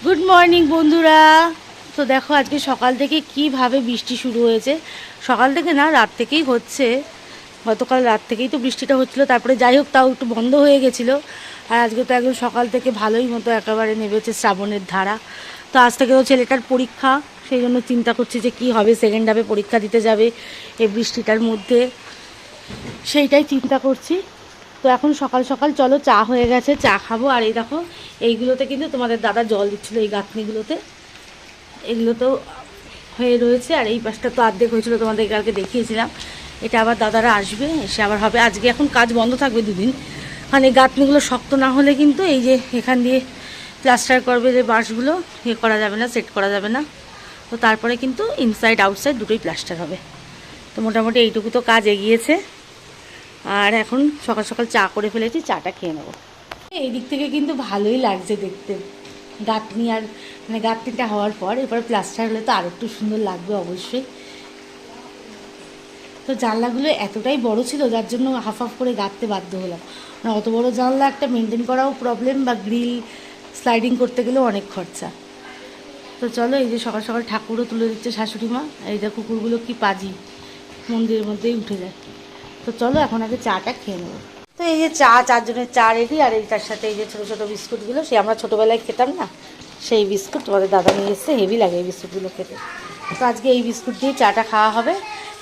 Good morning বন্ধুরা। তো দেখো আজকে সকাল থেকে কিভাবে বৃষ্টি শুরু হয়েছে। সকাল থেকে না, রাত থেকেই হচ্ছে। গতকাল রাত থেকেই তো বৃষ্টিটা হচ্ছিলো, তারপরে যাই হোক তাও একটু বন্ধ হয়ে গেছিলো। আর আজকে তো একদম সকাল থেকে ভালোই মতো একেবারে নেমেছে শ্রাবণের ধারা। তো আজ থেকে তো ছেলেটার পরীক্ষা, সেই জন্য চিন্তা করছি যে কি হবে, সেকেন্ড হাফে পরীক্ষা দিতে যাবে এই বৃষ্টিটার মধ্যে, সেইটাই চিন্তা করছি। তো এখন সকাল সকাল চলো, চা হয়ে গেছে, চা খাবো। আর এই দেখো এইগুলোতে কিন্তু তোমাদের দাদা জল দিচ্ছিলো, এই গাঁথনিগুলোতে এগুলো তো হয়ে রয়েছে। আর এই পাশটা তো অর্ধেক হয়েছিল, তোমাদের কালকে দেখিয়েছিলাম। এটা আবার দাদারা আসবে, এসে আবার হবে। আজকে এখন কাজ বন্ধ থাকবে দুদিন, কারণ এই গাঁথনিগুলো শক্ত না হলে কিন্তু এই যে এখান দিয়ে প্লাস্টার করবে যে বাঁশগুলো, করা যাবে না, সেট করা যাবে না। তো তারপরে কিন্তু ইনসাইড আউটসাইড দুটোই প্লাস্টার হবে। তো মোটামুটি এইটুকু তো কাজ এগিয়েছে। আর এখন সকাল সকাল চা করে ফেলেছি, চাটা খেয়ে নেবো। এই দিক থেকে কিন্তু ভালোই লাগছে দেখতে গাঁথনি। আর মানে গাঁথনিটা হওয়ার পর এরপর প্লাস্টার হলে তো আর একটু সুন্দর লাগবে অবশ্যই। তো জানলাগুলো এতটাই বড় ছিল, যার জন্য হাফ হাফ করে গাঁথতে বাধ্য হলাম। মানে অত বড় জানলা একটা মেনটেন করাও প্রবলেম, বা গ্রিল স্লাইডিং করতে গেলেও অনেক খরচা। তো চলো, এই যে সকাল সকাল ঠাকুরও তুলে দিচ্ছে শাশুড়ি মা। এই যে কুকুরগুলো কি পাজি, মন্দিরের মধ্যেই উঠে যায়। তো চলো এখন আগে চাটা খেয়ে নেবো। তো এই যে চা, চারজনের চা রেডি। আর এইটার সাথে এই যে ছোটো ছোটো বিস্কুটগুলো, সে আমরা ছোটোবেলায় খেতাম না, সেই বিস্কুট তোমাদের দাদা নিয়ে এসছে। হেভি লাগে এই বিস্কুটগুলো খেতে। তো আজকে এই বিস্কুট দিয়ে চাটা খাওয়া হবে।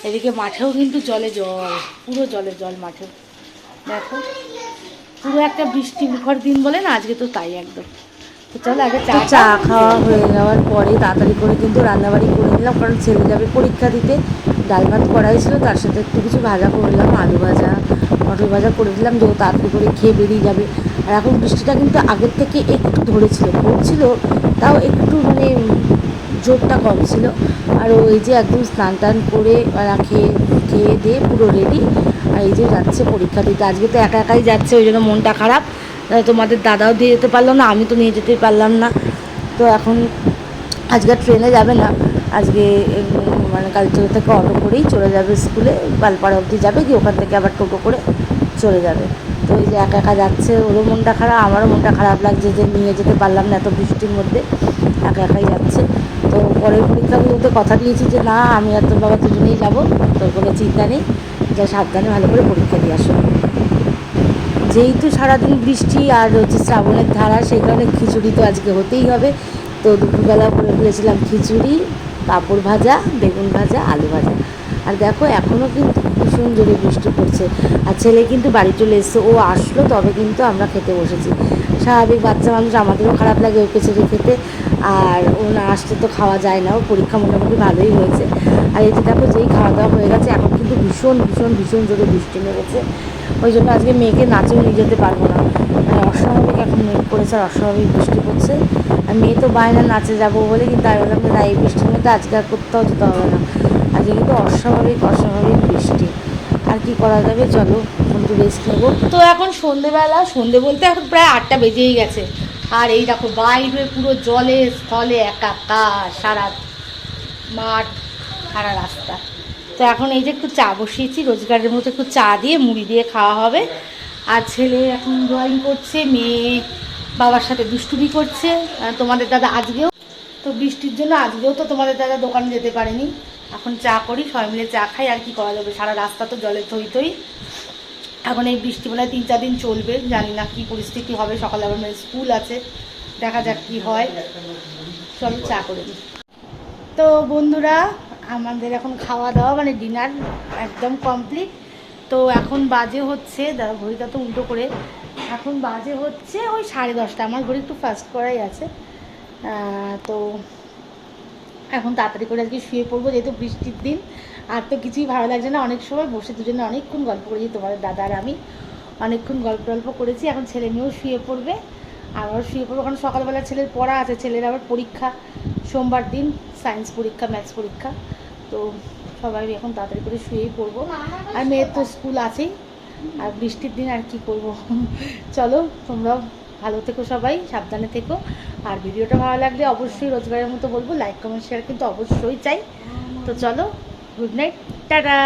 এদিকে মাঠেও কিন্তু জলে জল, পুরো জলে জল মাঠেও। দেখো পুরো একটা বৃষ্টি মুখর দিন বলে না, আজকে তো তাই একদম। তো চলো আগে চা খাওয়া হয়ে যাওয়ার পরে তাড়াতাড়ি করে কিন্তু রান্নাবাড়ি করে নিলাম, কারণ ছেলে যাবে পরীক্ষা দিতে। ডাল ভাত করাই ছিল, তার সাথে একটু কিছু ভাজা করলাম, আলু ভাজা, মটর ভাজা করে দিলাম, যে ও তাড়াতাড়ি করে খেয়ে বেরিয়ে যাবে। আর এখন বৃষ্টিটা কিন্তু আগের থেকে একটু ধরেছিল, পড়ছিল, তাও একটু মানে জোরটা কম ছিল। আর ওই যে একদম স্নান টান করে খেয়ে খেয়ে দিয়ে পুরো রেডি। আর এই যে যাচ্ছে পরীক্ষা দিতে। আজকে তো একা একাই যাচ্ছে, ওই জন্য মনটা খারাপ। তোমাদের দাদাও দিয়ে যেতে পারলো না, আমি তো নিয়ে যেতে পারলাম না। তো এখন আজকে ট্রেনে যাবে না, আজকে মানে কালচিরা থেকে অটো করেই চলে যাবে স্কুলে, পালপাড়া অবধি যাবে, গিয়ে ওখান থেকে আবার টোটো করে চলে যাবে। তো এই যে একা একা যাচ্ছে, ওরও মনটা খারাপ, আমারও মনটা খারাপ লাগছে যে নিয়ে যেতে পারলাম না এত বৃষ্টির মধ্যে, একা একাই যাচ্ছে। তো পরের পরীক্ষাগুলোতে কথা দিয়েছি যে না, আমি আর তোর বাবা দুজনেই যাবো, তোর কোনো চিন্তা নেই, যা সাবধানে ভালো করে পরীক্ষা দিয়ে আসো। যেহেতু সারাদিন বৃষ্টি আর হচ্ছে শ্রাবণের ধারা, সেই কারণে খিচুড়ি তো আজকে হতেই হবে। তো দুপুরবেলা করে ফেলেছিলাম খিচুড়ি, পাঁপড় ভাজা, বেগুন ভাজা, আলু ভাজা। আর দেখো এখনও কিন্তু ভীষণ জোরে বৃষ্টি পড়ছে। আর ছেলে কিন্তু বাড়ি চলে এসছে, ও আসলো তবে কিন্তু আমরা খেতে বসেছি। স্বাভাবিক বাচ্চা মানুষ, আমাদেরও খারাপ লাগে ওকে ছেড়ে খেতে। আর ও না আসতে তো খাওয়া যায় না। ও পরীক্ষা মোটামুটি ভালোই হয়েছে। আর এই যে দেখো, যেই খাওয়া দাওয়া হয়ে গেছে, এখন কিন্তু ভীষণ ভীষণ ভীষণ জোরে বৃষ্টি নেমেছে। ওই জন্য আজকে মেয়েকে নাচেও নিয়ে যেতে পারবো না, মানে অস্বাভাবিক এখন মেঘ পড়েছে আর অস্বাভাবিক বৃষ্টি পড়ছে। আর মেয়ে তো বায়না নাচে যাবো বলে, কিন্তু আমি বললাম যে না, এই বৃষ্টির মধ্যে আজকে আর কোথাও যেতে হবে না। আজকে কিন্তু অস্বাভাবিক অস্বাভাবিক বৃষ্টি, আর কি করা যাবে। চলো একটু রেস্ট নেবো। তো এখন সন্ধেবেলা, সন্ধে বলতে এখন প্রায় 8টা বেজেই গেছে। আর এই দেখো বাইরে পুরো জলে স্থলে একাকার, সারা মাঠ, সারা রাস্তা। তো এখন এই যে একটু চা বসিয়েছি, রোজগারের মতো একটু চা দিয়ে মুড়ি দিয়ে খাওয়া হবে। আর ছেলে এখন ড্রয়িং করছে, মেয়ে বাবার সাথে দুষ্টুমি করছে। তোমাদের দাদা আজকেও তো বৃষ্টির জন্য আজকেও তো তোমাদের দাদা দোকানে যেতে পারেনি। এখন চা করি, সবাই মিলে চা খাই। আর কি করা যাবে, সারা রাস্তা তো জলে থই থই। এখন এই বৃষ্টি মানে 3-4 দিন চলবে, জানি না কি পরিস্থিতি হবে। সকালে আবার মেয়ের স্কুল আছে, দেখা যাক কি হয়। চলো চা করে দিই। তো বন্ধুরা, আমাদের এখন খাওয়া দাওয়া মানে ডিনার একদম কমপ্লিট। তো এখন বাজে হচ্ছে, দাদা ঘড়িটা তো উল্টো করে, এখন বাজে হচ্ছে ওই 10:30। আমার ঘড়ি একটু ফাস্ট করাই আছে। তো এখন তাড়াতাড়ি করে আজকে শুয়ে পড়বো, যেহেতু বৃষ্টির দিন। আর তো কিছুই ভালো লাগছে না। অনেক সময় বসে দুজনে অনেকক্ষণ গল্প করেছি, তোমাদের দাদা আর আমি অনেকক্ষণ গল্প করেছি। এখন ছেলে মেয়েও শুয়ে পড়বে, আবার শুয়ে পড়বো, কারণ সকালবেলা ছেলের পড়া আছে, ছেলের আবার পরীক্ষা সোমবার দিন, সায়েন্স পরীক্ষা, ম্যাথস পরীক্ষা। তো সবাই এখন তাড়াতাড়ি করে শুয়েই পড়বো। আর মেয়ের তো স্কুল আছেই, আর বৃষ্টির দিন আর কি করব। চলো তোমরাও ভালো থেকো, সবাই সাবধানে থেকো। আর ভিডিওটা ভালো লাগলে অবশ্যই রোজগারের মতো বলবো, লাইক কমেন্ট শেয়ার কিন্তু অবশ্যই চাই। তো চলো, গুড নাইট, টাটা।